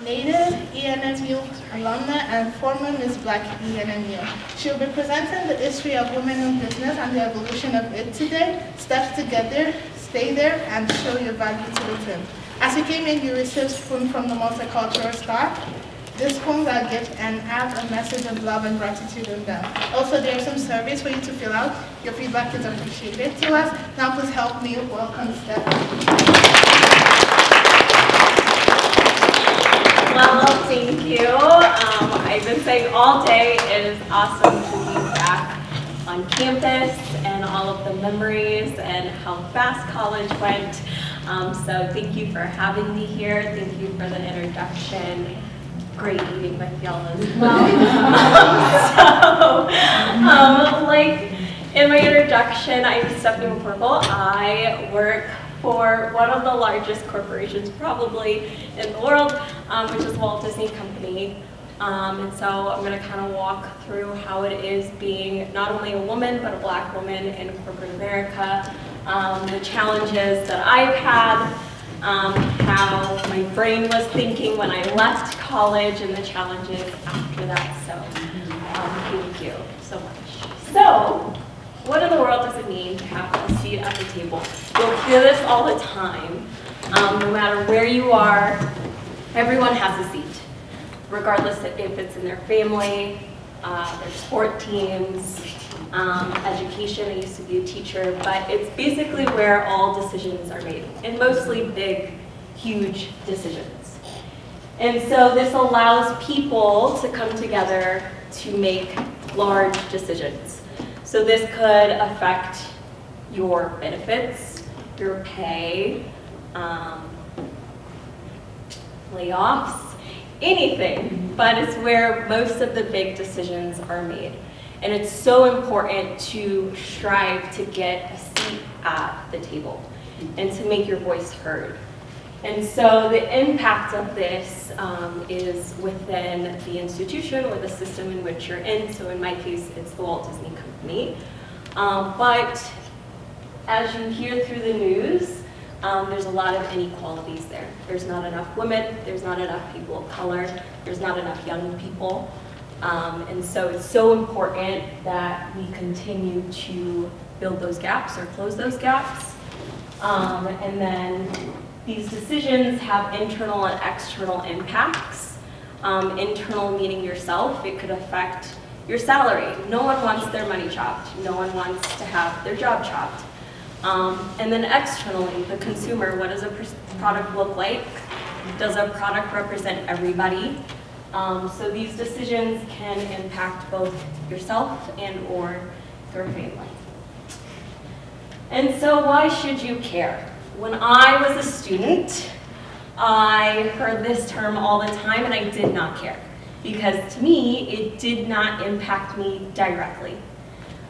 native ENMU alumni and former Miss Black ENMU. She will be presenting the history of women in business and the evolution of it today. Steps to get there, stay there, and show your value to the team. As you came in, you received spoon from the multicultural staff. These spoons are gifts and have a message of love and gratitude in them. Also, there are some surveys for you to fill out. Your feedback is appreciated to us. Now, please help me welcome Stephanie. Well, thank you. I've been saying all day it is awesome to be back on campus and all of the memories and how fast college went. So thank you for having me here. Thank you for the introduction. Great eating with y'all as well. Like in my introduction, I'm Stephanie McCorkle. I work for one of the largest corporations probably in the world, which is Walt Disney Company. And so I'm going to kind of walk through how it is being not only a woman, but a Black woman in corporate America, the challenges that I've had, how my brain was thinking when I left college, and the challenges after that. So thank you so much. So what in the world does it mean to have a seat at the table? You'll hear this all the time. No matter where you are, everyone has a seat, regardless if it's in their family, their sport teams, education. I used to be a teacher, but it's basically where all decisions are made, and mostly big, huge decisions. And so this allows people to come together to make large decisions. So this could affect your benefits, your pay, layoffs, anything, but it's where most of the big decisions are made. And it's so important to strive to get a seat at the table and to make your voice heard. And so the impact of this is within the institution or the system in which you're in. So in my case, it's the Walt Disney Company. But as you hear through the news, there's a lot of inequalities there. There's not enough women, there's not enough people of color, there's not enough young people. And so it's so important that we continue to build those gaps or close those gaps. And then these decisions have internal and external impacts. Internal meaning yourself, it could affect your salary. No one wants their money chopped. No one wants to have their job chopped. And then externally, the consumer, what does a product look like? Does a product represent everybody? So these decisions can impact both yourself and or your family. And so why should you care? When I was a student, I heard this term all the time and I did not care, because to me, it did not impact me directly.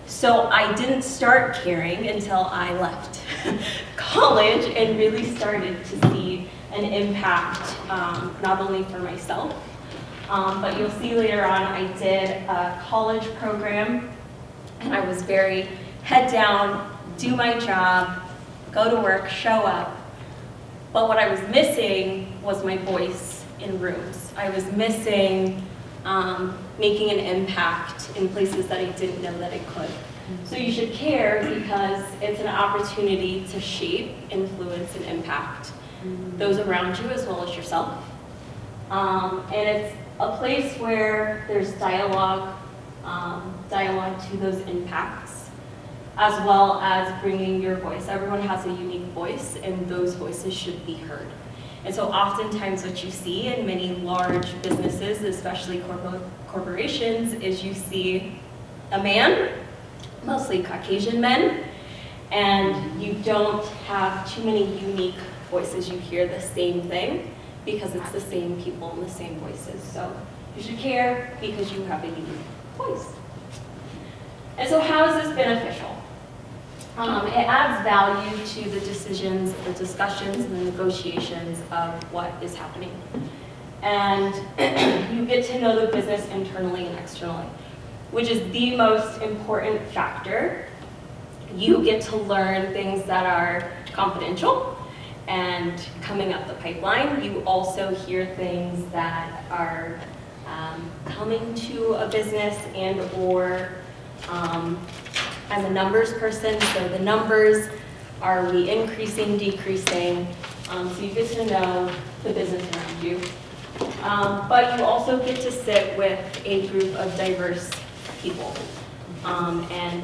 So I didn't start caring until I left college and really started to see an impact, not only for myself, but you'll see later on I did a college program, and I was very head down, do my job, go to work, show up. But what I was missing was my voice in rooms. I was missing making an impact in places that I didn't know that it could. So you should care because it's an opportunity to shape, influence, and impact those around you as well as yourself. And it's a place where there's dialogue to those impacts, as well as bringing your voice. Everyone has a unique voice, and those voices should be heard. And so oftentimes what you see in many large businesses, especially corporations, is you see a man, mostly Caucasian men, and you don't have too many unique voices. You hear the same thing because it's the same people and the same voices. So you should care because you have a unique voice. And so how is this beneficial? It adds value to the decisions, the discussions, and the negotiations of what is happening. And you get to know the business internally and externally, which is the most important factor. You get to learn things that are confidential, and coming up the pipeline. You also hear things that are coming to a business and or as a numbers person, so the numbers, are we increasing, decreasing? So you get to know the business around you. But you also get to sit with a group of diverse people. And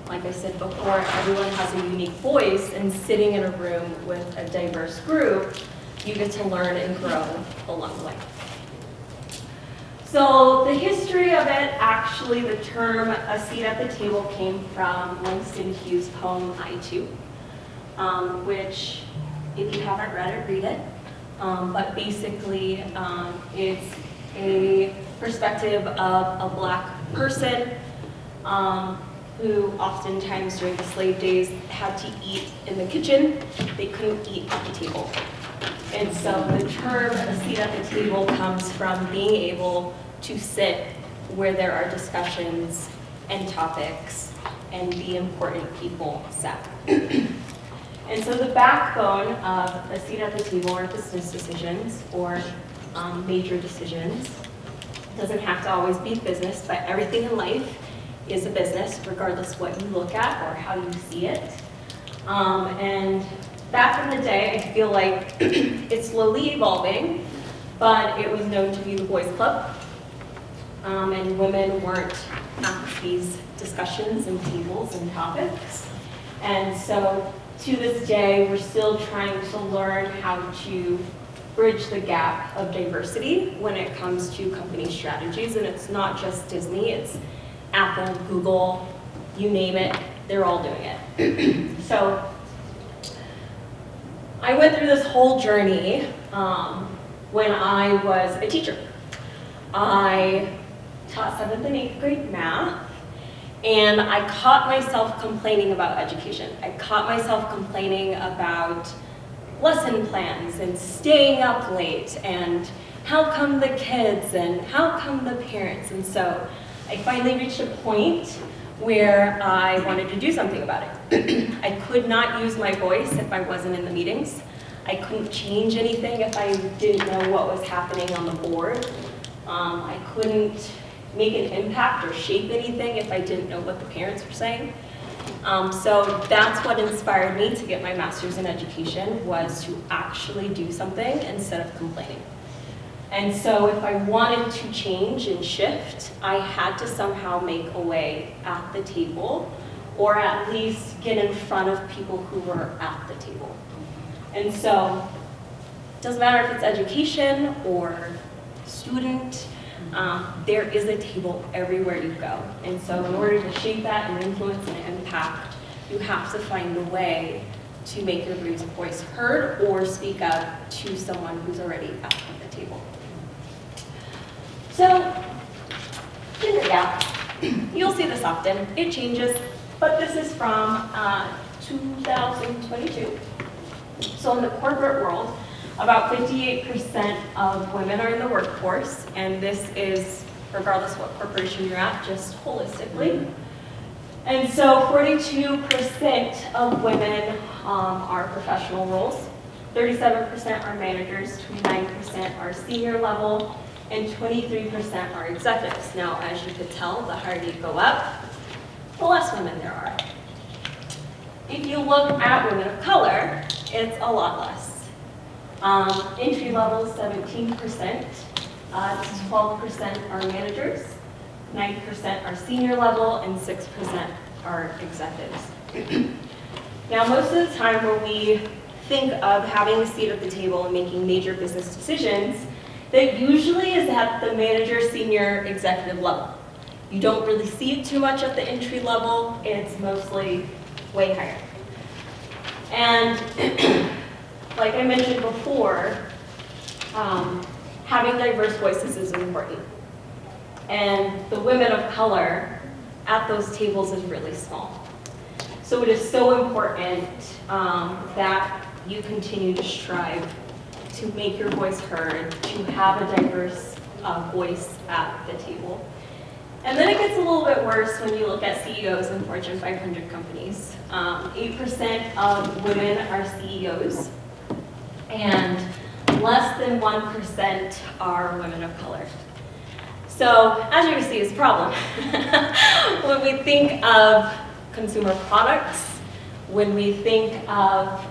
like I said before, everyone has a unique voice, and sitting in a room with a diverse group, you get to learn and grow along the way. So the history of it, actually the term "a seat at the table" came from Langston Hughes' poem "I Too," which, if you haven't read it, read it. But basically, it's a perspective of a Black person who oftentimes during the slave days had to eat in the kitchen. They couldn't eat at the table. And so the term "a seat at the table" comes from being able to sit where there are discussions and topics and the important people sat. And so the backbone of a seat at the table are business decisions or major decisions. It doesn't have to always be business, but everything in life is a business, regardless what you look at or how you see it. And back in the day, I feel like it's slowly evolving, but it was known to be the boys' club. And women weren't at these discussions and tables and topics. And so to this day, we're still trying to learn how to bridge the gap of diversity when it comes to company strategies. And it's not just Disney, it's Apple, Google, you name it, they're all doing it. So I went through this whole journey when I was a teacher. I taught 7th and 8th grade math, and I caught myself complaining about education. I caught myself complaining about lesson plans and staying up late and how come the kids and how come the parents. And so I finally reached a point where I wanted to do something about it. I could not use my voice if I wasn't in the meetings. I couldn't change anything if I didn't know what was happening on the board. I couldn't make an impact or shape anything if I didn't know what the parents were saying. So that's what inspired me to get my master's in education, was to actually do something instead of complaining. And so if I wanted to change and shift, I had to somehow make a way at the table, or at least get in front of people who were at the table. And so it doesn't matter if it's education or student, there is a table everywhere you go. And so in order to shape that and influence and impact, you have to find a way to make your voice heard or speak up to someone who's already at the table. So, gender gap, you'll see this often. It changes, but this is from 2022. So in the corporate world, about 58% of women are in the workforce, and this is regardless what corporation you're at, just holistically. And so 42% of women are professional roles, 37% are managers, 29% are senior level, and 23% are executives. Now, as you could tell, the higher you go up, the less women there are. If you look at women of color, it's a lot less. Entry level is 17%, 12% are managers, 9% are senior level, and 6% are executives. Now, most of the time when we think of having a seat at the table and making major business decisions, that usually is at the manager, senior, executive level. You don't really see it too much at the entry level, it's mostly way higher. And like I mentioned before, having diverse voices is important. And the women of color at those tables is really small. So it is so important that you continue to strive to make your voice heard, to have a diverse voice at the table. And then it gets a little bit worse when you look at CEOs in Fortune 500 companies. 8% of women are CEOs, and less than 1% are women of color. So, as you can see, it's a problem. When we think of consumer products, when we think of,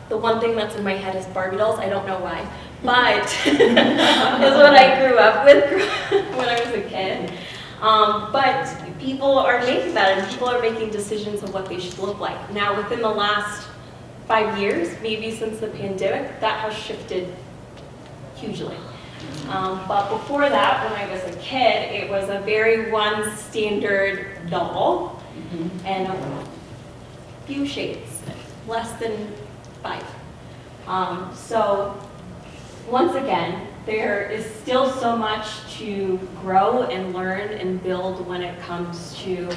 the one thing that's in my head is Barbie dolls, I don't know why, but is what I grew up with when I was a kid. But people are making that, and people are making decisions of what they should look like. Now, within the last 5 years, maybe since the pandemic, that has shifted hugely. But before that, when I was a kid, it was a very one standard doll and a few shades, less than 5. So once again, there is still so much to grow and learn and build when it comes to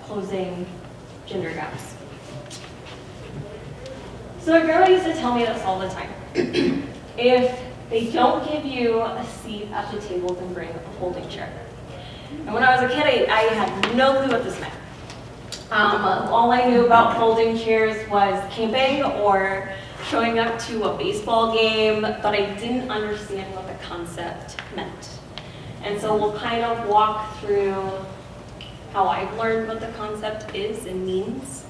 closing gender gaps. So a girl used to tell me this all the time. If they don't give you a seat at the table, then bring a folding chair. And when I was a kid, I had no clue what this meant. All I knew about folding chairs was camping or showing up to a baseball game, but I didn't understand what the concept meant. And so we'll kind of walk through how I've learned what the concept is and means.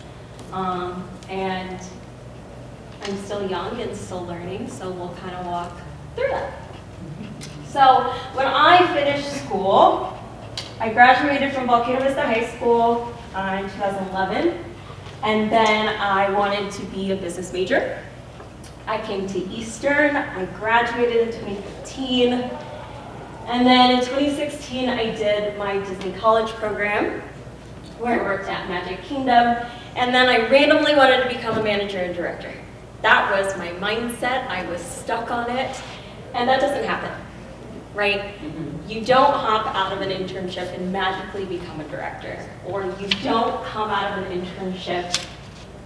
And I'm still young and still learning, so we'll kind of walk through that. So when I finished school, I graduated from Volcano Vista High School in 2011, and then I wanted to be a business major. I came to Eastern, I graduated in 2015, and then in 2016 I did my Disney College program, where I worked at Magic Kingdom, and then I randomly wanted to become a manager and director. That was my mindset, I was stuck on it, and that doesn't happen, right? You don't hop out of an internship and magically become a director, or you don't come out of an internship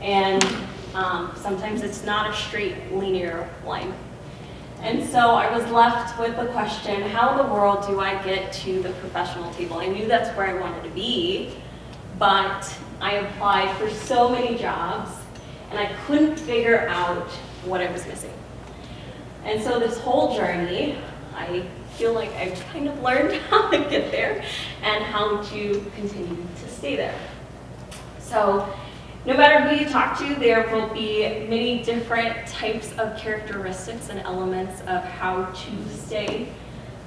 and sometimes it's not a straight linear line. And so I was left with the question, how in the world do I get to the professional table? I knew that's where I wanted to be, but I applied for so many jobs and I couldn't figure out what I was missing. And so this whole journey, I feel like I've kind of learned how to get there and how to continue to stay there. So no matter who you talk to, there will be many different types of characteristics and elements of how to stay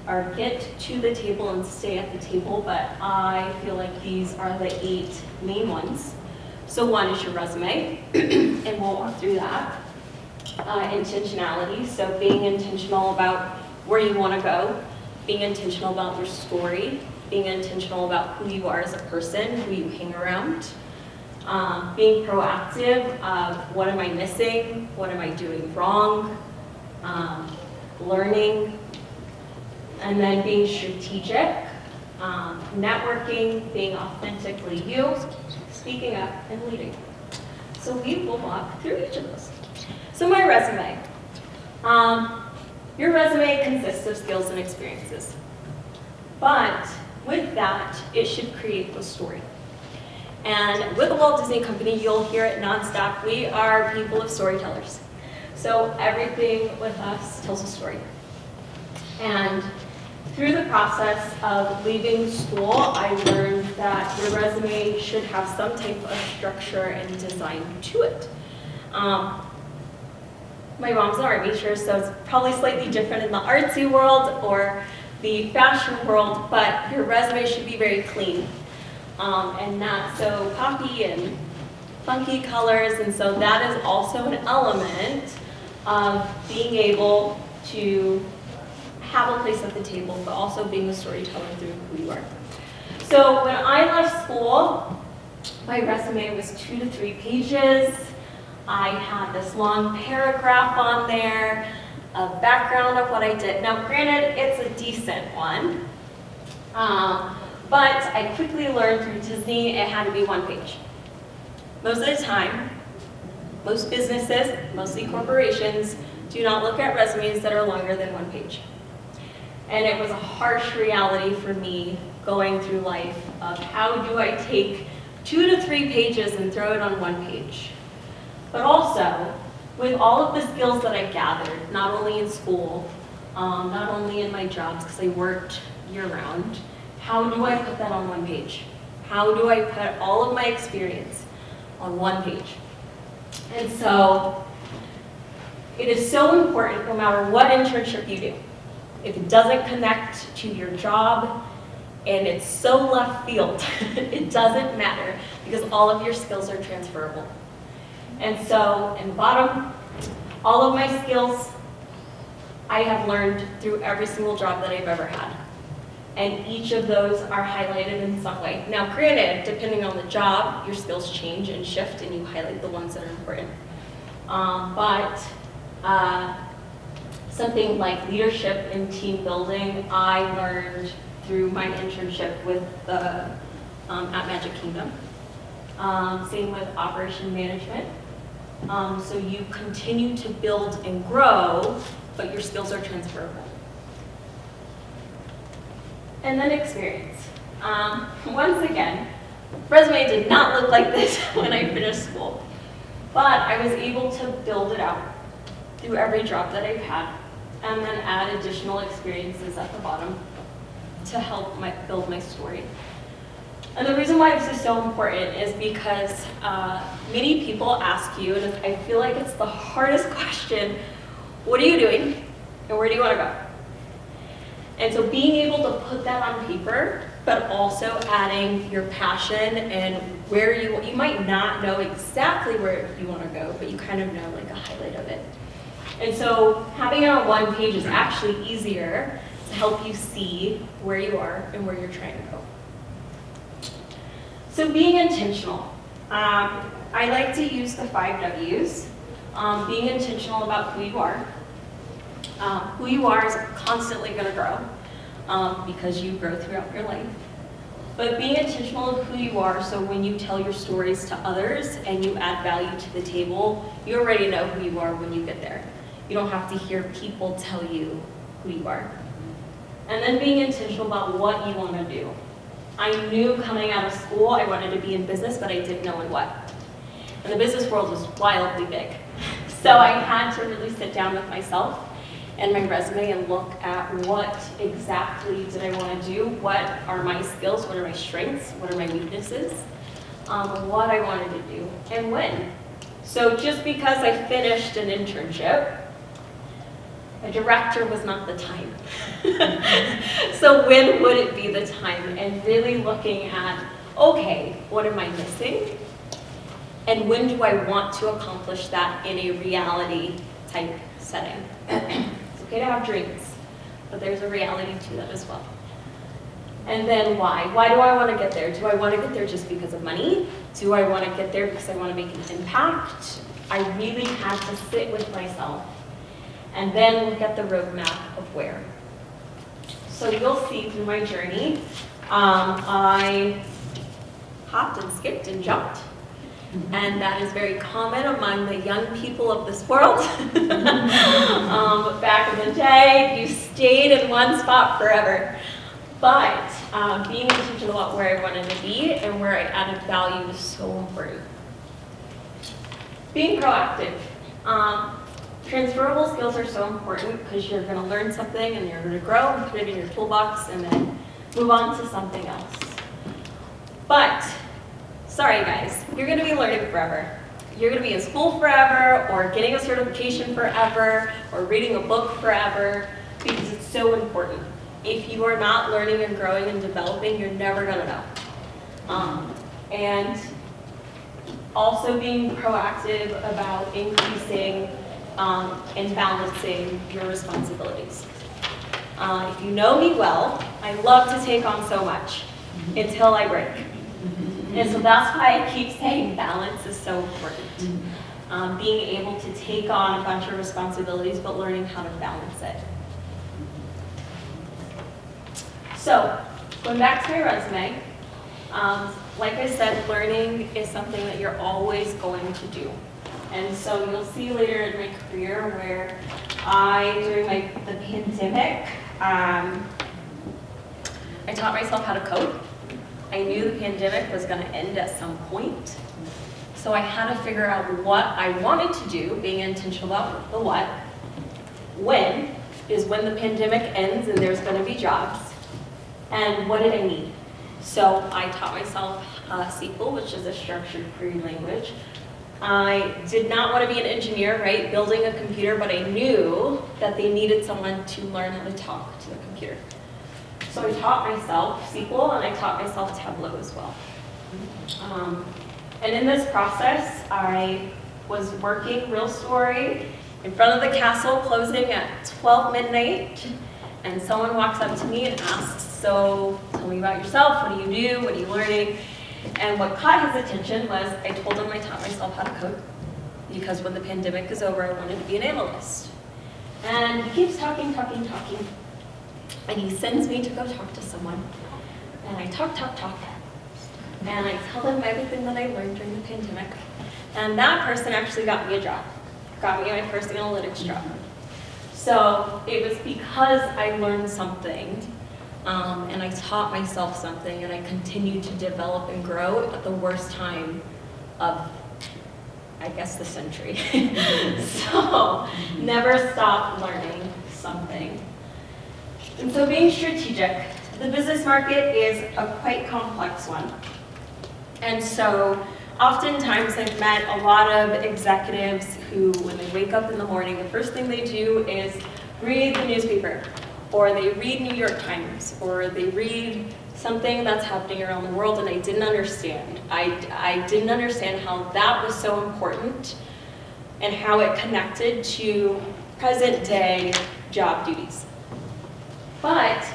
or get to the table and stay at the table, but I feel like these are the 8 main ones. So one is your resume, and we'll walk through that. Intentionality, so being intentional about where you want to go, being intentional about your story, being intentional about who you are as a person, who you hang around. Being proactive of what am I missing, what am I doing wrong, learning, and then being strategic, networking, being authentically you, speaking up, and leading. So we will walk through each of those. So my resume. Your resume consists of skills and experiences, but with that, it should create a story. And with the Walt Disney Company, you'll hear it nonstop, we are people of storytellers. So everything with us tells a story. And through the process of leaving school, I learned that your resume should have some type of structure and design to it. My mom's an art major, so it's probably slightly different in the artsy world or the fashion world, but your resume should be very clean. And not so poppy and funky colors, and so that is also an element of being able to have a place at the table, but also being a storyteller through who you are. So when I left school, my resume was 2 to 3 pages. I had this long paragraph on there, a background of what I did. Now granted, it's a decent one. But I quickly learned through Disney it had to be 1 page. Most of the time, most businesses, mostly corporations, do not look at resumes that are longer than 1 page. And it was a harsh reality for me going through life of how do I take 2 to 3 pages and throw it on 1 page. But also, with all of the skills that I gathered, not only in school, not only in my jobs, because I worked year-round, how do I put that on one page? How do I put all of my experience on one page? And so it is so important no matter what internship you do. If it doesn't connect to your job and it's so left field, it doesn't matter because all of your skills are transferable. And so in the bottom, all of my skills I have learned through every single job that I've ever had. And each of those are highlighted in some way. Now granted, depending on the job, your skills change and shift and you highlight the ones that are important. Something like leadership and team building, I learned through my internship with the, at Magic Kingdom. Same with operation management. So you continue to build and grow, but your skills are transferable. And then experience. Once again, resume did not look like this when I finished school, but I was able to build it out through every job that I've had, and then add additional experiences at the bottom to help build my story. And the reason why this is so important is because many people ask you, and I feel like it's the hardest question, what are you doing and where do you want to go? And so being able to put that on paper, but also adding your passion and where you might not know exactly where you want to go, but you kind of know like a highlight of it. And so having it on one page is actually easier to help you see where you are and where you're trying to go. So being intentional. I like to use the 5 W's. Being intentional about who you are. Who you are is constantly going to grow because you grow throughout your life. But being intentional of who you are, so when you tell your stories to others and you add value to the table, you already know who you are when you get there. You don't have to hear people tell you who you are. And then being intentional about what you want to do. I knew coming out of school I wanted to be in business, but I didn't know in what. And the business world was wildly big. So I had to really sit down with myself and my resume and look at what exactly did I want to do, what are my skills, what are my strengths, what are my weaknesses, what I wanted to do, and when. So just because I finished an internship, a director was not the time. So when would it be the time? And really looking at, okay, what am I missing? And when do I want to accomplish that in a reality type setting? It's okay to have dreams, but there's a reality to that as well. And then why? Why do I want to get there? Do I want to get there just because of money? Do I want to get there because I want to make an impact? I really had to sit with myself and then look at the roadmap of where. So you'll see through my journey, I hopped and skipped and jumped. And that is very common among the young people of this world. Back in the day, you stayed in one spot forever. But being intentional about where I wanted to be and where I added value is so important. Being proactive. Transferable skills are so important because you're going to learn something and you're going to grow and put it in your toolbox and then move on to something else. But, sorry guys, you're going to be learning forever. You're going to be in school forever or getting a certification forever or reading a book forever because it's so important. If you are not learning and growing and developing, you're never going to know. And also being proactive about increasing and balancing your responsibilities. If you know me well, I love to take on so much until I break. And so that's why I keep saying balance is so important. Being able to take on a bunch of responsibilities, but learning how to balance it. So, going back to my resume, like I said, learning is something that you're always going to do. And so you'll see later in my career where during the pandemic, I taught myself how to code. I knew the pandemic was going to end at some point. So I had to figure out what I wanted to do, being intentional about the what. When is when the pandemic ends and there's going to be jobs. And what did I need? So I taught myself SQL, which is a structured query language. I did not want to be an engineer, right, building a computer, but I knew that they needed someone to learn how to talk to the computer. So I taught myself SQL and I taught myself Tableau as well. And in this process, I was working, real story, in front of the castle, closing at 12 midnight, and someone walks up to me and asks, so tell me about yourself, what do you do, what are you learning? And what caught his attention was I told him I taught myself how to code, because when the pandemic is over, I wanted to be an analyst. And he keeps talking, and he sends me to go talk to someone. And I talk, and I tell them everything that I learned during the pandemic. And that person actually got me a job, got me my first analytics job. So it was because I learned something, and I taught myself something, and I continued to develop and grow at the worst time of, I guess, the century. So never stop learning something. And so being strategic, the business market is a quite complex one. And so oftentimes I've met a lot of executives who, when they wake up in the morning, the first thing they do is read the newspaper, or they read New York Times, or they read something that's happening around the world, and I didn't understand. I didn't understand how that was so important and how it connected to present day job duties. But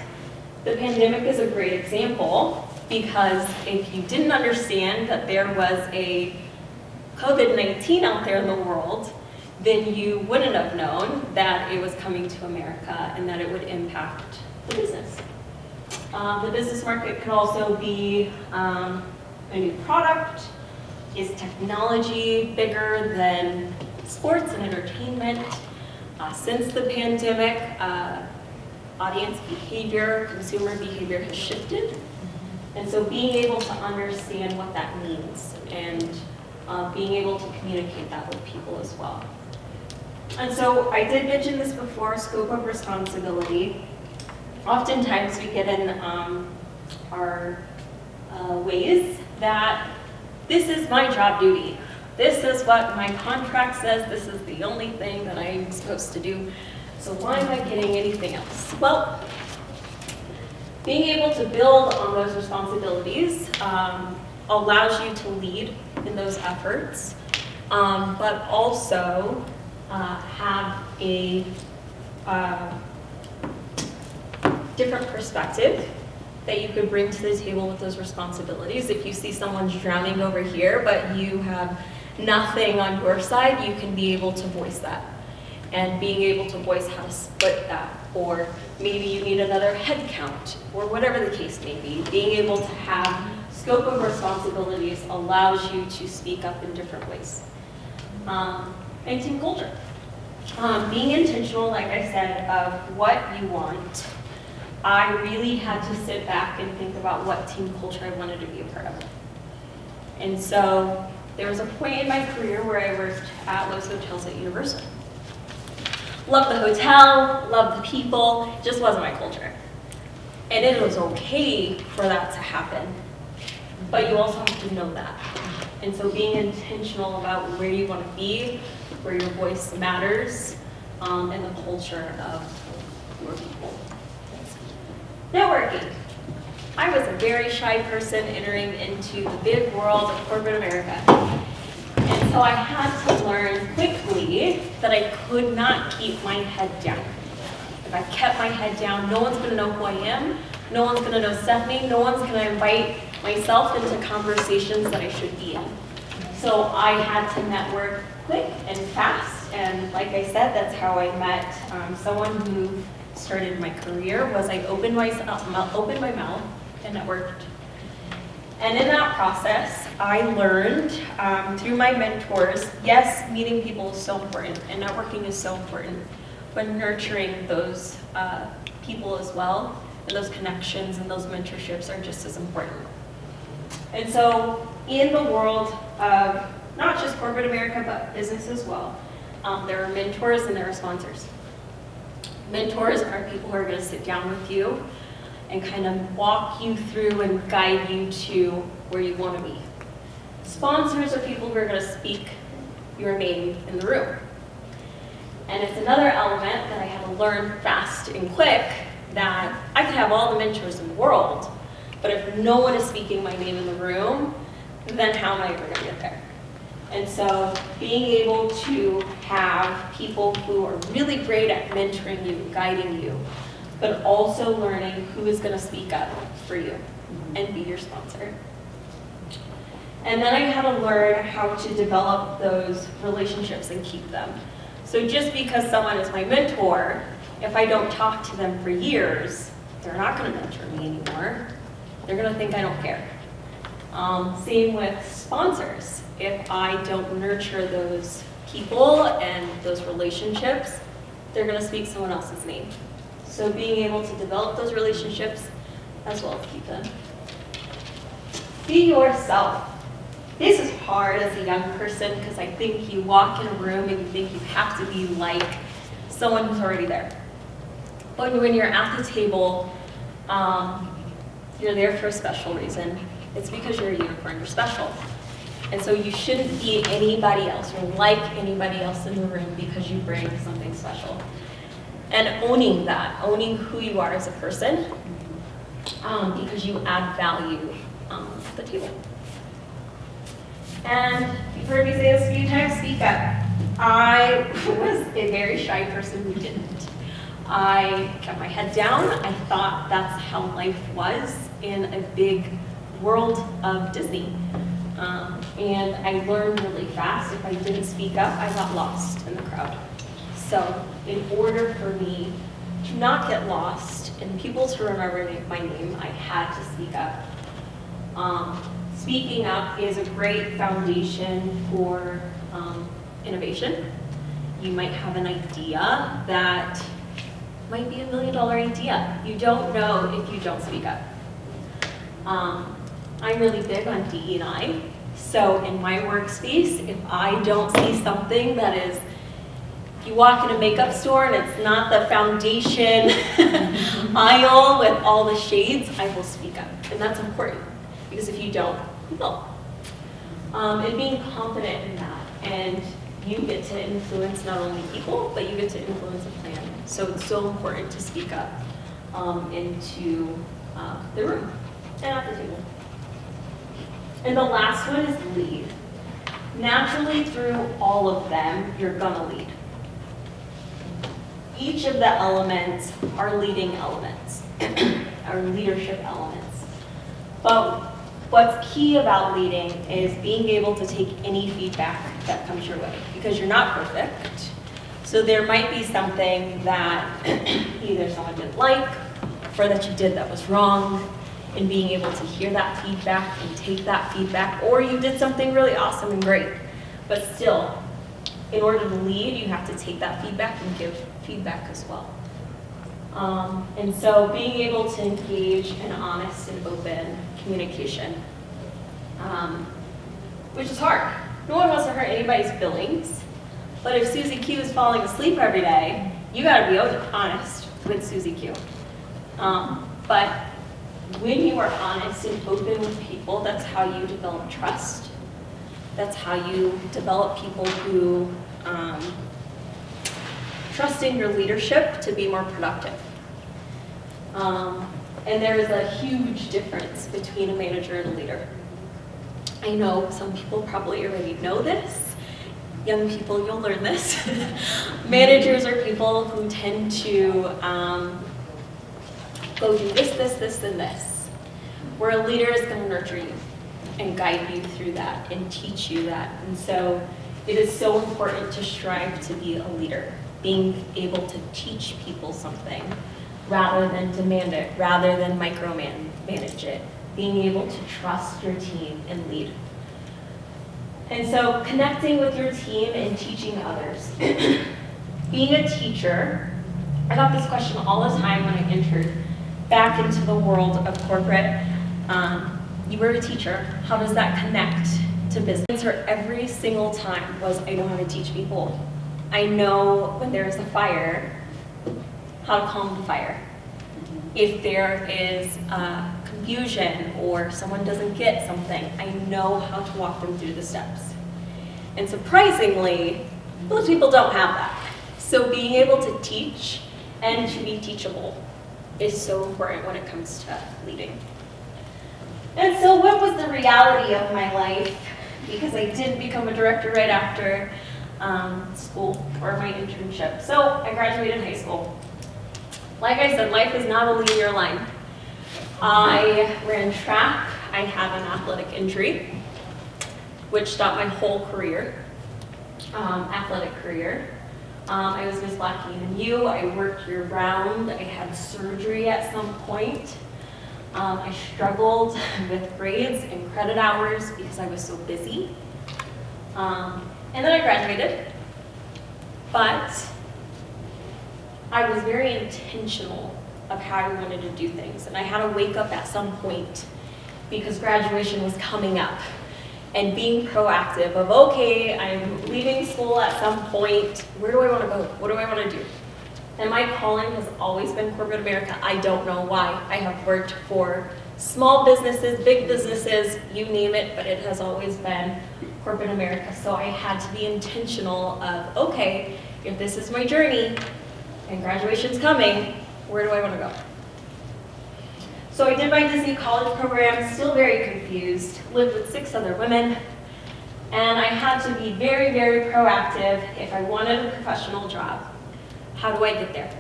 the pandemic is a great example, because if you didn't understand that there was a COVID-19 out there in the world, then you wouldn't have known that it was coming to America and that it would impact the business. The business market could also be a new product. Is technology bigger than sports and entertainment? Since the pandemic, audience behavior, consumer behavior has shifted. And so being able to understand what that means and being able to communicate that with people as well. And so I did mention this before, scope of responsibility. Oftentimes we get in our ways that this is my job duty. This is what my contract says. This is the only thing that I'm supposed to do. So why am I getting anything else? Well, being able to build on those responsibilities allows you to lead in those efforts, but also have a different perspective that you could bring to the table with those responsibilities. If you see someone's drowning over here, but you have nothing on your side, you can be able to voice that. And being able to voice how to split that, or maybe you need another head count, or whatever the case may be. Being able to have scope of responsibilities allows you to speak up in different ways. And team culture. Being intentional, like I said, of what you want. I really had to sit back and think about what team culture I wanted to be a part of. And so there was a point in my career where I worked at Lowe's Hotels at Universal. Loved the hotel, loved the people, just wasn't my culture. And it was okay for that to happen, but you also have to know that. And so being intentional about where you want to be, where your voice matters, and the culture of your people. Networking. I was a very shy person entering into the big world of corporate America. And so I had to learn quickly that I could not keep my head down. If I kept my head down, no one's going to know who I am, no one's going to know Stephanie, no one's going to invite myself into conversations that I should be in. So I had to network quick and fast, and like I said, that's how I met someone who started my career. Was I opened my mouth and networked. And in that process, I learned through my mentors, yes, meeting people is so important, and networking is so important, but nurturing those people as well, and those connections and those mentorships are just as important. And so in the world of not just corporate America, but business as well. There are mentors and there are sponsors. Mentors are people who are going to sit down with you and kind of walk you through and guide you to where you want to be. Sponsors are people who are going to speak your name in the room. And it's another element that I had to learn fast and quick, that I could have all the mentors in the world, but if no one is speaking my name in the room, then how am I ever going to get there? And so being able to have people who are really great at mentoring you, guiding you, but also learning who is going to speak up for you and be your sponsor. And then I had to learn how to develop those relationships and keep them. So just because someone is my mentor, if I don't talk to them for years, they're not going to mentor me anymore. They're going to think I don't care. Same with sponsors. If I don't nurture those people and those relationships, they're going to speak someone else's name. So being able to develop those relationships as well as keep them. Be yourself. This is hard as a young person because I think you walk in a room and you think you have to be like someone who's already there. But when you're at the table, you're there for a special reason. It's because you're a unicorn, you're special. And so you shouldn't be anybody else or like anybody else in the room because you bring something special. And owning that, owning who you are as a person, because you add value at the table. And you've heard me say this a few times, speak up. I was a very shy person who didn't. I kept my head down. I thought that's how life was in a big world of Disney. And I learned really fast. If I didn't speak up, I got lost in the crowd. So in order for me to not get lost and people to remember my name, I had to speak up. Speaking up is a great foundation for innovation. You might have an idea that might be $1 million idea. You don't know if you don't speak up. I'm really big on DE&I. So in my workspace, if I don't see something that is, if you walk in a makeup store and it's not the foundation aisle with all the shades, I will speak up. And that's important, because if you don't, you will. And being confident in that. And you get to influence not only people, but you get to influence a plan. So it's so important to speak up into the room and at the table. And the last one is lead. Naturally, through all of them, you're gonna lead. Each of the elements are leading elements, are leadership elements. But what's key about leading is being able to take any feedback that comes your way, because you're not perfect. So there might be something that either someone didn't like, or that you did that was wrong, and being able to hear that feedback and take that feedback, or you did something really awesome and great. But still, in order to lead, you have to take that feedback and give feedback as well. And so being able to engage in honest and open communication, which is hard. No one wants to hurt anybody's feelings, but if Susie Q is falling asleep every day, you gotta be honest with Susie Q. But when you are honest and open with people, that's how you develop trust. That's how you develop people who trust in your leadership to be more productive. And there is a huge difference between a manager and a leader. I know some people probably already know this. Young people, you'll learn this. Managers are people who tend to go do this, and this. Where a leader is going to nurture you and guide you through that and teach you that. And so it is so important to strive to be a leader, being able to teach people something rather than demand it, rather than micromanage it, being able to trust your team and lead. And so connecting with your team and teaching others. Being a teacher, I got this question all the time when I entered back into the world of corporate. You were a teacher. How does that connect to business. Answer every single time was, I know how to teach people. I know when there is a fire, how to calm the fire. If there is confusion or someone doesn't get something, I know how to walk them through the steps. And surprisingly, most people don't have that. So being able to teach and to be teachable is so important when it comes to leading. And so what was the reality of my life? Because I did become a director right after school or my internship. So I graduated high school. Like I said, life is not a linear line. I ran track. I had an athletic injury, which stopped my whole career, athletic career. I was Miss Black ENMU. I worked year-round. I had surgery at some point. I struggled with grades and credit hours because I was so busy. And then I graduated, but I was very intentional of how I wanted to do things. And I had to wake up at some point because graduation was coming up and being proactive of, okay, I'm leaving school at some point. Where do I want to go? What do I want to do? And my calling has always been corporate America. I don't know why. I have worked for small businesses, big businesses, you name it, but it has always been corporate America. So I had to be intentional of, okay, if this is my journey and graduation's coming, where do I want to go? So I did my Disney college program, still very confused, lived with 6 other women, and I had to be very, very proactive if I wanted a professional job. How do I get there?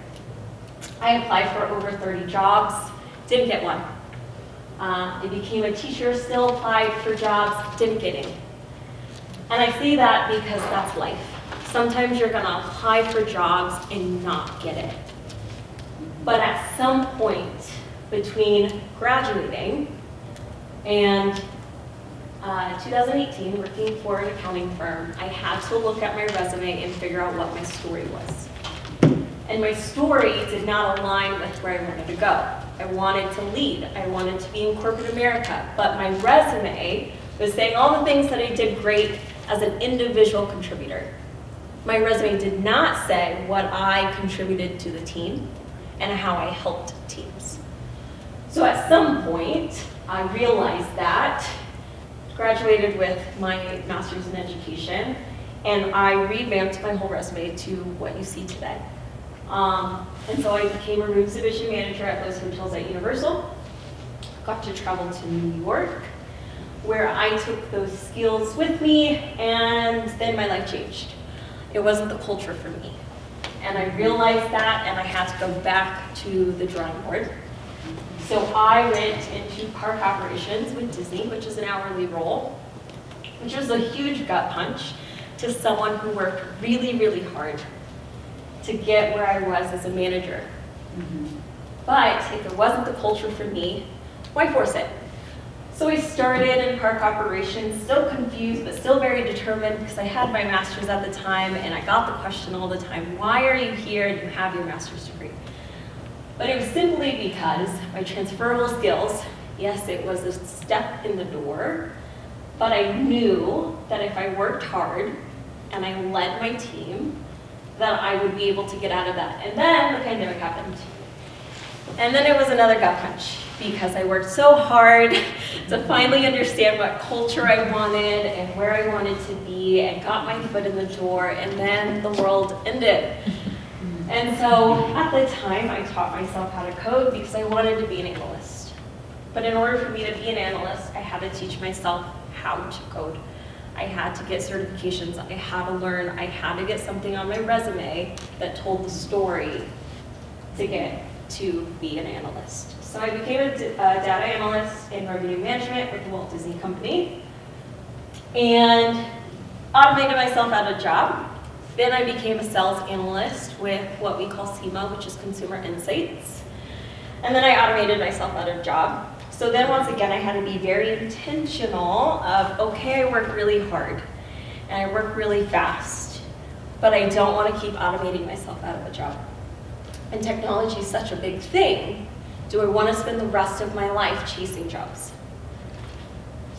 I applied for over 30 jobs, didn't get one. I became a teacher, still applied for jobs, didn't get any. And I say that because that's life. Sometimes you're gonna apply for jobs and not get it. But at some point between graduating and 2018, working for an accounting firm, I had to look at my resume and figure out what my story was. And my story did not align with where I wanted to go. I wanted to lead. I wanted to be in corporate America. But my resume was saying all the things that I did great as an individual contributor. My resume did not say what I contributed to the team and how I helped teams. So at some point, I realized that, graduated with my master's in education, and I revamped my whole resume to what you see today. And so I became a rooms division manager at Loews Hotels at Universal. Got to travel to New York, where I took those skills with me, and then my life changed. It wasn't the culture for me. And I realized that, and I had to go back to the drawing board. So I went into park operations with Disney, which is an hourly role, which was a huge gut punch to someone who worked really, really hard to get where I was as a manager. But if it wasn't the culture for me, why force it? So I started in park operations, still confused, but still very determined because I had my master's at the time, and I got the question all the time, why are you here and you have your master's degree? But it was simply because my transferable skills, yes, it was a step in the door, but I knew that if I worked hard and I led my team, that I would be able to get out of that. And then the pandemic happened. And then it was another gut punch because I worked so hard to finally understand what culture I wanted and where I wanted to be and got my foot in the door, and then the world ended. And so at the time, I taught myself how to code because I wanted to be an analyst. But in order for me to be an analyst, I had to teach myself how to code. I had to get certifications, I had to learn, I had to get something on my resume that told the story to get to be an analyst. So I became a data analyst in revenue management with the Walt Disney Company and automated myself out of a job. Then I became a sales analyst with what we call CIMA, which is Consumer Insights. And then I automated myself out of a job. So then once again, I had to be very intentional of, okay, I work really hard and I work really fast, but I don't want to keep automating myself out of a job. And technology is such a big thing. Do I want to spend the rest of my life chasing jobs?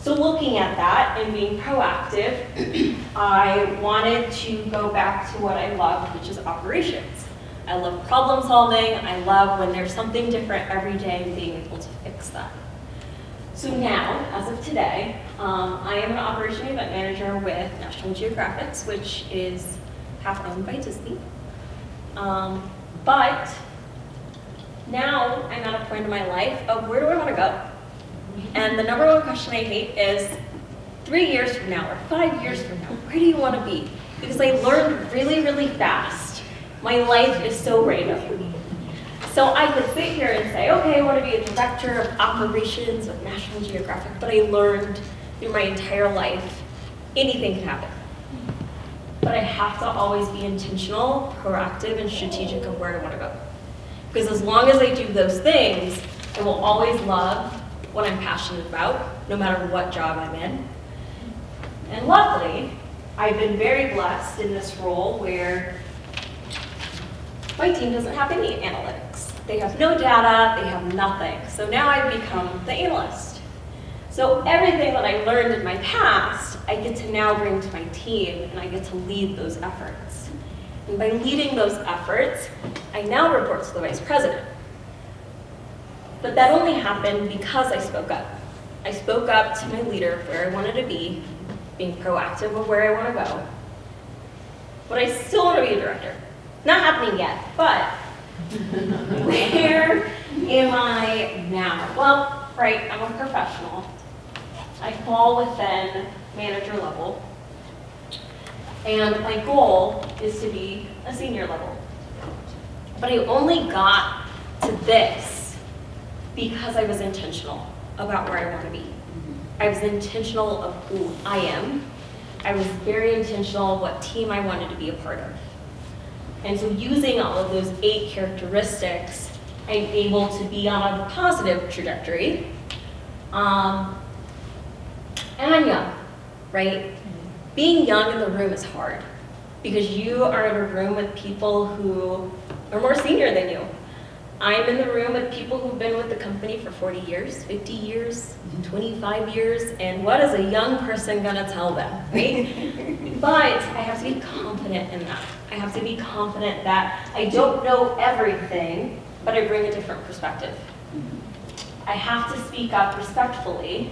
So looking at that and being proactive, I wanted to go back to what I love, which is operations. I love problem solving. I love when there's something different every day and being able to fix that. So now, as of today, I am an operation event manager with National Geographic, which is half owned by Disney. But now I'm at a point in my life of where do I want to go? And the number one question I hate is 3 years from now or 5 years from now, where do you want to be? Because I learned really, really fast. My life is so random. So I could sit here and say, okay, I want to be a director of operations with National Geographic, but I learned through my entire life, anything can happen. But I have to always be intentional, proactive, and strategic of where I want to go. Because as long as I do those things, I will always love what I'm passionate about, no matter what job I'm in. And luckily, I've been very blessed in this role where my team doesn't have any analytics. They have no data, they have nothing. So now I've become the analyst. So everything that I learned in my past, I get to now bring to my team, and I get to lead those efforts. And by leading those efforts, I now report to the vice president. But that only happened because I spoke up. I spoke up to my leader of where I wanted to be, being proactive of where I want to go. But I still want to be a director. Not happening yet, but where am I now? Well, right, I'm a professional. I fall within manager level. And my goal is to be a senior level. But I only got to this because I was intentional about where I want to be. I was intentional of who I am. I was very intentional of what team I wanted to be a part of. And so using all of those 8 characteristics, I'm able to be on a positive trajectory. And I'm young, right? Being young in the room is hard because you are in a room with people who are more senior than you. I'm in the room with people who've been with the company for 40 years, 50 years, 25 years, and what is a young person gonna tell them, right? But I have to be confident in that. I have to be confident that I don't know everything, but I bring a different perspective. I have to speak up respectfully,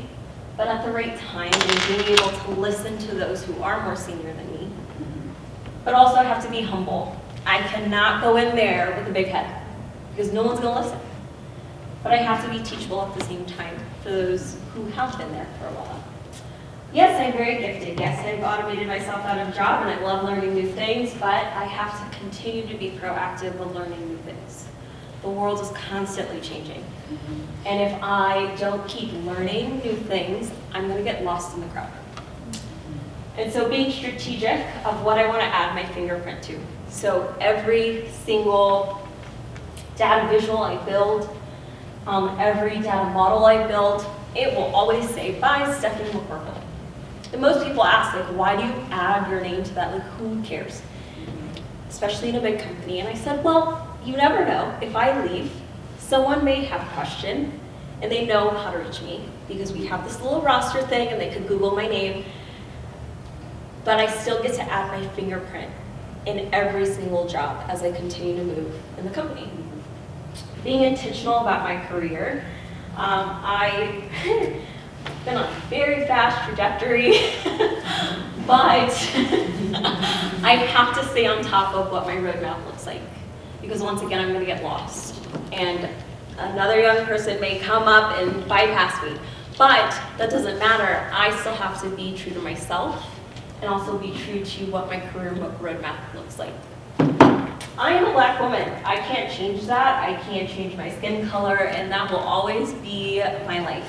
but at the right time, and being able to listen to those who are more senior than me. But also I have to be humble. I cannot go in there with a big head, because no one's gonna listen. But I have to be teachable at the same time for those who have been there for a while. Yes, I'm very gifted. Yes, I've automated myself out of a job and I love learning new things, but I have to continue to be proactive with learning new things. The world is constantly changing. And if I don't keep learning new things, I'm gonna get lost in the crowd. And so being strategic of what I wanna add my fingerprint to. So every single data visual I build, every data model I build, it will always say by Stephanie McCorkle. And most people ask, like, why do you add your name to that? Like, who cares? Especially in a big company. And I said, well, you never know. If I leave, someone may have a question and they know how to reach me because we have this little roster thing and they could Google my name. But I still get to add my fingerprint in every single job as I continue to move in the company. Being intentional about my career, I've been on a very fast trajectory, but I have to stay on top of what my roadmap looks like, because once again, I'm going to get lost. And another young person may come up and bypass me, but that doesn't matter. I still have to be true to myself and also be true to what my career roadmap looks like. I am a Black woman. I can't change that. I can't change my skin color, and that will always be my life.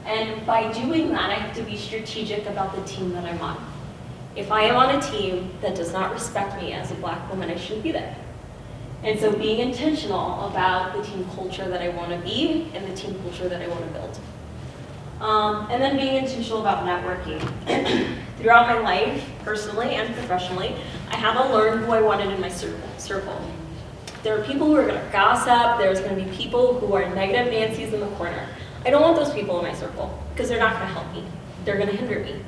And by doing that, I have to be strategic about the team that I'm on. If I am on a team that does not respect me as a Black woman, I shouldn't be there. And so being intentional about the team culture that I want to be and the team culture that I want to build. And then being intentional about networking. Throughout my life, personally and professionally, I had to learn who I wanted in my circle. There are people who are going to gossip. There's going to be people who are negative Nancy's in the corner. I don't want those people in my circle because they're not going to help me. They're going to hinder me.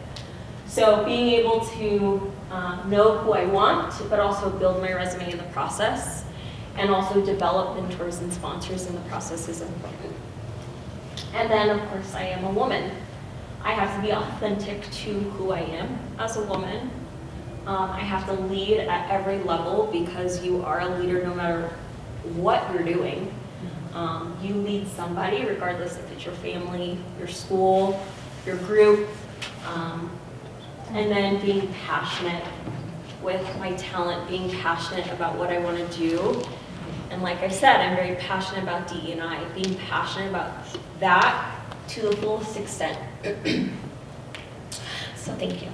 So being able to know who I want, but also build my resume in the process, and also develop mentors and sponsors in the process is important. And then, of course, I am a woman. I have to be authentic to who I am as a woman. I have to lead at every level because you are a leader no matter what you're doing. You lead somebody, regardless if it's your family, your school, your group, and then being passionate with my talent, being passionate about what I want to do. And like I said, I'm very passionate about DE&I, being passionate about that to the fullest extent. So thank you.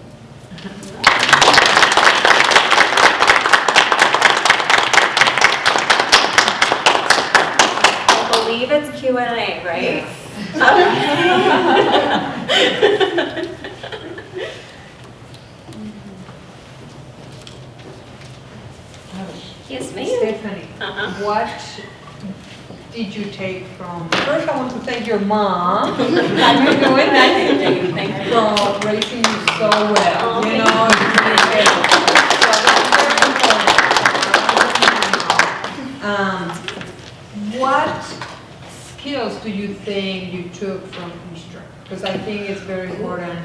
I believe it's Q&A, right? Yes, ma'am. Stephanie, what did you take from, first I want to thank your mom, how you doing that? Thank you. From raising you so well, you thank know, what skills do you think you took from Eastern? Because I think it's very important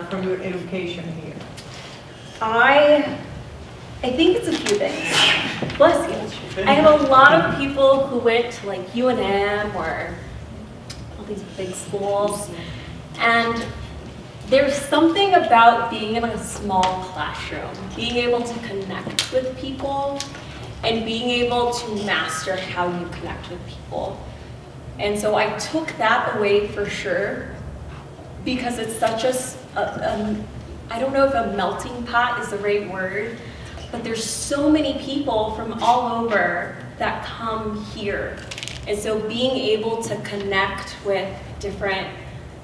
from your education here. I think it's a few things. Bless you. I have a lot of people who went to like UNM or all these big schools, and there's something about being in a small classroom, being able to connect with people, and being able to master how you connect with people. And so I took that away for sure, because it's such I don't know if a melting pot is the right word, but there's so many people from all over that come here. And so being able to connect with different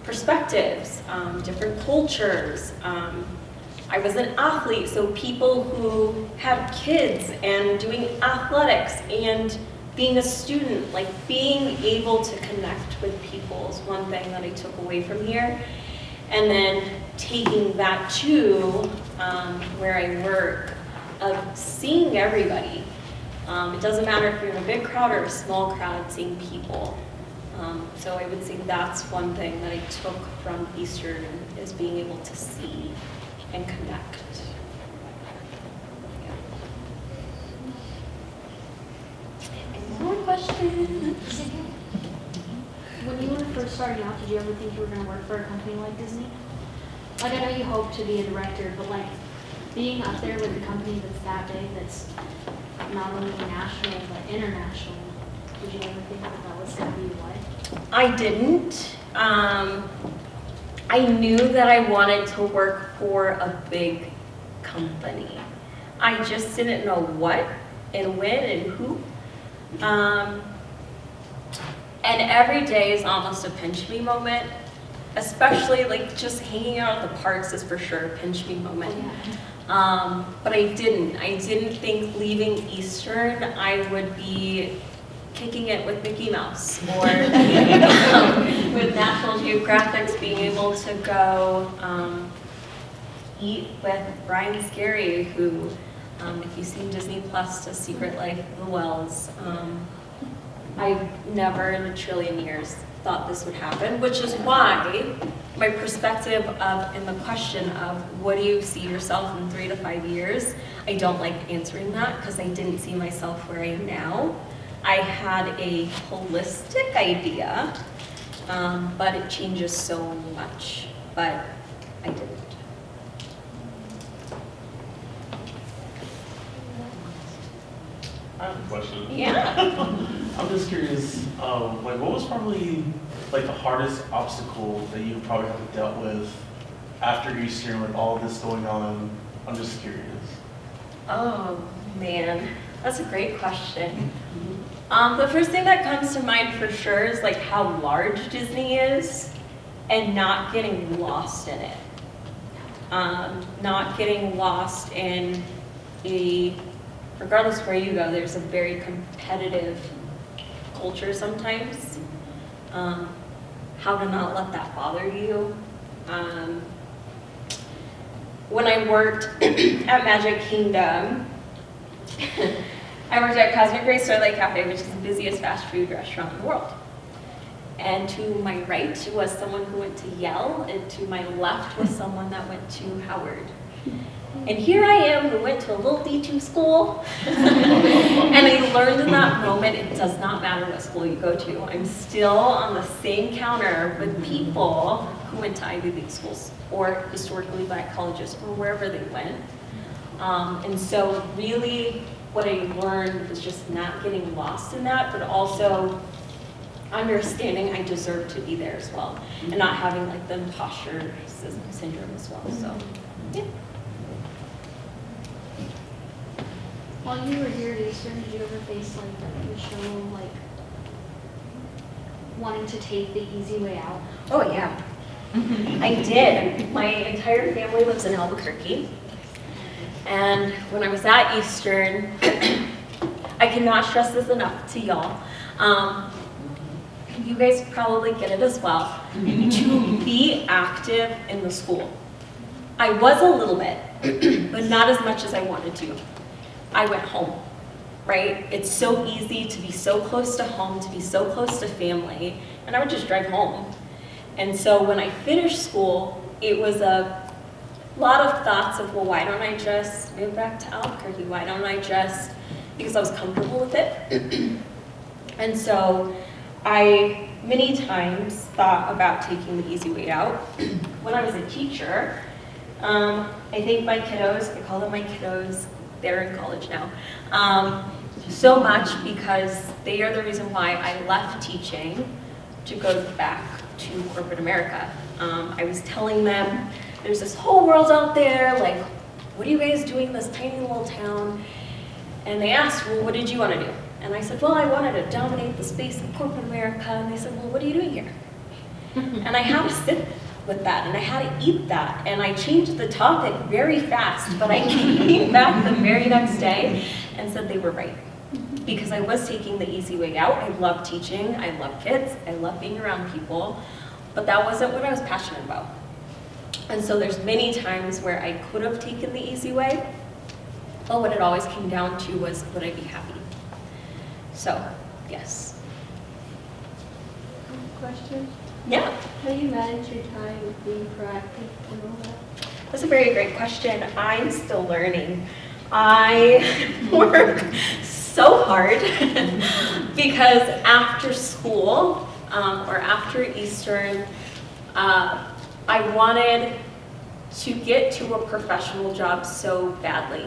perspectives, different cultures. I was an athlete, so people who have kids and doing athletics and being a student, like being able to connect with people is one thing that I took away from here. And then taking that to where I work, of seeing everybody. It doesn't matter if you're in a big crowd or a small crowd, seeing people. So I would say that's one thing that I took from Eastern, is being able to see and connect. Any more questions? When you were first starting out, did you ever think you were going to work for a company like Disney? Like, I know you hope to be a director, but like, being up there with a company that's that big, that's not only national, but international, did you ever think that that was going to be your life? I didn't. I knew that I wanted to work for a big company. I just didn't know what and when and who. And every day is almost a pinch me moment, especially like just hanging out at the parks is for sure a pinch me moment. But I didn't think leaving Eastern I would be kicking it with Mickey Mouse or with National Geographic, being able to go eat with Brian Scary, who, if you've seen Disney Plus, does Secret Life of the Wells. I've never in a trillion years thought this would happen, which is why my perspective of, and the question of what do you see yourself in 3 to 5 years, I don't like answering that because I didn't see myself where I am now. I had a holistic idea, but it changes so much, but I didn't. I have a question. Yeah. I'm just curious, like what was probably like the hardest obstacle that you probably have dealt with after Eastern, like all of this going on? I'm just curious. Oh man, that's a great question. The first thing that comes to mind for sure is like how large Disney is and not getting lost in it. Not getting lost in regardless where you go, there's a very competitive culture sometimes. how to not let that bother you. When I worked at Magic Kingdom, I worked at Cosmic Ray Starlight Cafe, which is the busiest fast food restaurant in the world. And to my right was someone who went to Yale, and to my left was someone that went to Howard. And here I am, who went to a little D2 school, and I learned in that moment, it does not matter what school you go to. I'm still on the same counter with people who went to Ivy League schools, or historically black colleges, or wherever they went. And so really, what I learned was just not getting lost in that, but also understanding I deserve to be there as well, and not having like the imposter syndrome as well, so, yeah. While you were here at Eastern, did you ever face like the show, like wanting to take the easy way out? Oh yeah, I did. My entire family lives in Albuquerque, and when I was at Eastern, I cannot stress this enough to y'all. You guys probably get it as well, to be active in the school. I was a little bit, but not as much as I wanted to. I went home, right? It's so easy to be so close to home, to be so close to family, and I would just drive home. And so when I finished school, it was a lot of thoughts of, well, why don't I just move back to Albuquerque? Why don't I just, because I was comfortable with it. And so I many times thought about taking the easy way out. When I was a teacher, I think my kiddos, I call them my kiddos, they're in college now, so much because they are the reason why I left teaching to go back to corporate America. I was telling them, there's this whole world out there, like, what are you guys doing in this tiny little town? And they asked, well, what did you want to do? And I said, well, I wanted to dominate the space of corporate America. And they said, well, what are you doing here? And I had to sit with that, and I had to eat that. And I changed the topic very fast, but I came back the very next day and said they were right. Because I was taking the easy way out. I love teaching, I love kids, I love being around people, but that wasn't what I was passionate about. And so there's many times where I could have taken the easy way, but what it always came down to was, would I be happy? So, yes. Question? Yeah. How do you manage your time with being proactive and all that? That's a very great question. I'm still learning. I work so hard because after school or after Eastern, I wanted to get to a professional job so badly.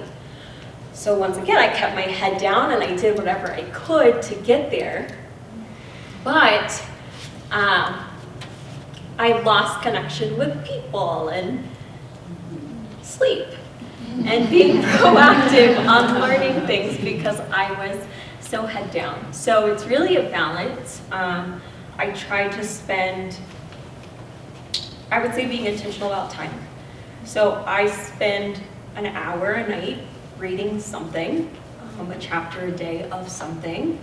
So once again, I kept my head down and I did whatever I could to get there. But I lost connection with people and sleep and being proactive on learning things because I was so head down. So it's really a balance. I try to spend, I would say being intentional about time. So I spend an hour a night reading something, a chapter a day of something.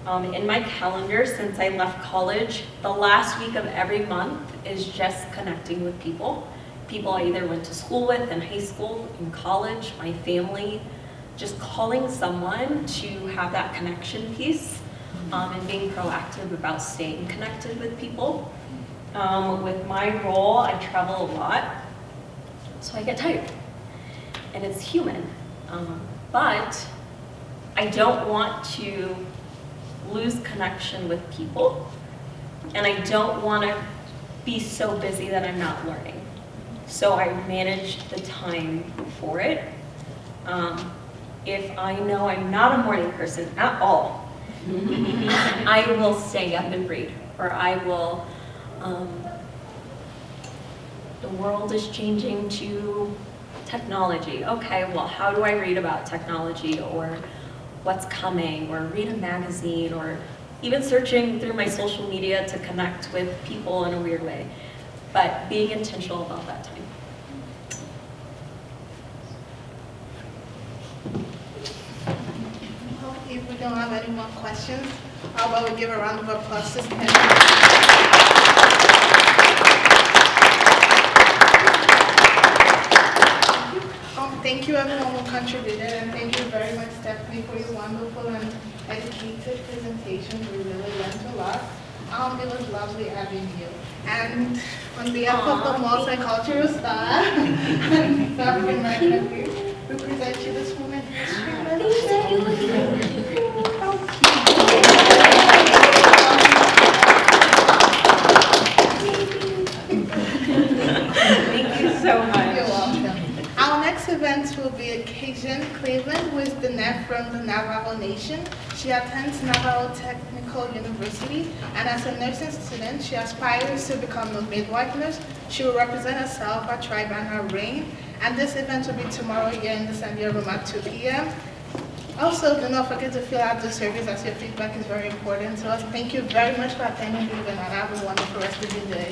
In my calendar, since I left college, the last week of every month is just connecting with people. People I either went to school with in high school, in college, my family, just calling someone to have that connection piece and being proactive about staying connected with people. With my role, I travel a lot, so I get tired, and it's human. But I don't want to lose connection with people, and I don't want to be so busy that I'm not learning. So I manage the time for it. If I know I'm not a morning person at all, I will stay up and read, or I will, the world is changing to technology. Okay, well, how do I read about technology, or what's coming, or read a magazine, or even searching through my social media to connect with people in a weird way. But being intentional about that time. If we don't have any more questions, how about we give a round of applause to Stanley? Thank you everyone who contributed, and thank you very much, Stephanie, for your wonderful and educated presentation. We really learned a lot. It was lovely having you. And on behalf of the multicultural staff and staff from my country, we present you this woman history Thank you so much. You're welcome. Our next event will be Cajun Cleveland, who is the NEF from the Navajo Nation. She attends Navajo Technical University, and as a nursing student, she aspires to become a midwife nurse. She will represent herself, her tribe, and her reign. And this event will be tomorrow here in the Sandia Room at 2 p.m. Also, do not forget to fill out the surveys, as your feedback is very important to us. Thank you very much for attending the event, and have a wonderful rest of your day.